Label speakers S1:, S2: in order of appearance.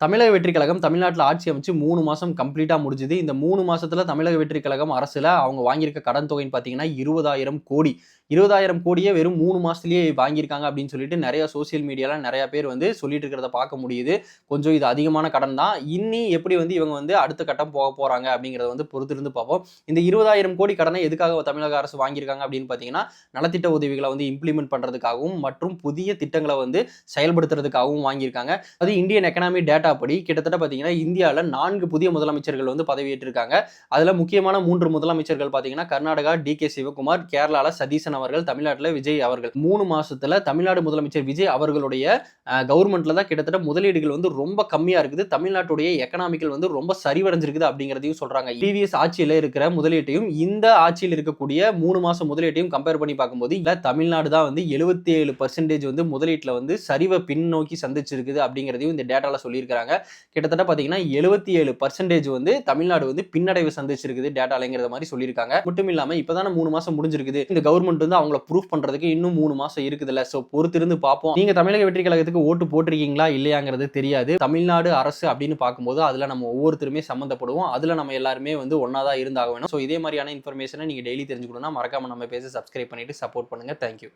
S1: தமிழக வெற்றி கழகம் தமிழ்நாட்டில் ஆட்சி அமைச்சு 3 மாசம் கம்ப்ளீட்டா முடிஞ்சுது. இந்த 3 மாசத்துல தமிழக வெற்றி கழகம் அரசுல அவங்க வாங்கியிருக்க கடன் தொகைன்னு பார்த்தீங்கன்னா 20,000 கோடி. 20,000 கோடியே வெறும் 3 மாசத்திலேயே வாங்கியிருக்காங்க அப்படின்னு சொல்லிட்டு நிறைய சோசியல் மீடியால நிறைய பேர் சொல்லிட்டு இருக்கிறத பார்க்க முடியுது. கொஞ்சம் இது அதிகமான கடன் தான். இன்னி எப்படி இவங்க அடுத்த கட்டம் போக போறாங்க அப்படிங்கிறத பொறுத்திருந்து பார்ப்போம். இந்த 20,000 கோடி கடனை எதுக்காக தமிழக அரசு வாங்கியிருக்காங்க அப்படின்னு பார்த்தீங்கன்னா நலத்திட்ட உதவிகளை இம்ப்ளிமெண்ட் பண்றதுக்காகவும் மற்றும் புதிய திட்டங்களை செயல்படுத்துறதுக்காகவும் வாங்கியிருக்காங்க. அது இந்தியன் எக்கனாமி டேட்டா படி கிட்டத்தட்ட பாத்தீங்கன்னா இந்தியாவில் 4 புதிய முதலமைச்சர்கள் பதவியேற்றிருக்காங்க. அதுல முக்கியமான 3 முதலமைச்சர்கள் பாத்தீங்கன்னா கர்நாடகா டி.கே. சிவகுமார், கேரளால சதீசன் அவர்கள், தமிழ்நாட்டில் விஜய் அவர்கள். 3 மாசத்துல தமிழ்நாடு முதலமைச்சர் விஜய் அவர்களுடைய கவர்மெண்ட்ல தான் கிட்டத்தட்ட முதலீடுகள் ரொம்ப கம்மியா இருக்குது. தமிழ்நாட்டுடைய எக்கனாமிக்கல் ரொம்ப சரிவடைஞ்சிருக்குது அப்படிங்கிறதையும் சொல்றாங்க. பிவிஎஸ் ஆட்சியில இருக்கிற முதலீட்டையும் இந்த ஆட்சியில் இருக்கக்கூடிய 3 மாசம் முதலீட்டையும் கம்பேர் பண்ணி பார்க்கும்போது இல்ல தமிழ்நாடு தான் 77% முதலீட்டுல சரிவை பின்னோக்கி சந்திச்சிருக்குது அப்படிங்கிறதையும் இந்த டேட்டால சொல்லியிருக்காங்க. கிட்டத்தட்ட பாத்தீங்கன்னா 77% தமிழ்நாடு பின்னடைவு சந்திச்சிருக்குது டேட்டாலங்கிறத மாதிரி சொல்லியிருக்காங்க. மட்டும் இல்லாம இப்பதானே 3 மாசம் முடிஞ்சிருக்குது. இந்த கவர்மெண்ட் அவங்கள ப்ரூஃப் பண்றதுக்கு இன்னும் 3 மாசம் இருக்குதுல்ல. சோ பொறுத்திருந்து பார்ப்போம். நீங்க தமிழக வெற்றி கழகத்துக்கு ஓட்டு போட்டிருக்கீங்களா இல்லையாங்கிறது தெரியாது. தமிழ்நாடு அரசு அப்படின்னு பார்க்கும்போது அதுல நம்ம ஒவ்வொருத்தருமே சம்பந்தப்படுவோம். அதுல நம்ம எல்லாருமே ஒன்னாதான் இருந்தாக வேணும். சோ இதே மாதிரியான இன்ஃபர்மேஷனை நீங்க டெய்லி தெரிஞ்சுக்கணும்னா மறக்காம நம்ம பேஜை சப்ஸ்கிரைப் பண்ணிட்டு சப்போர்ட் பண்ணுங்க. தேங்க்யூ.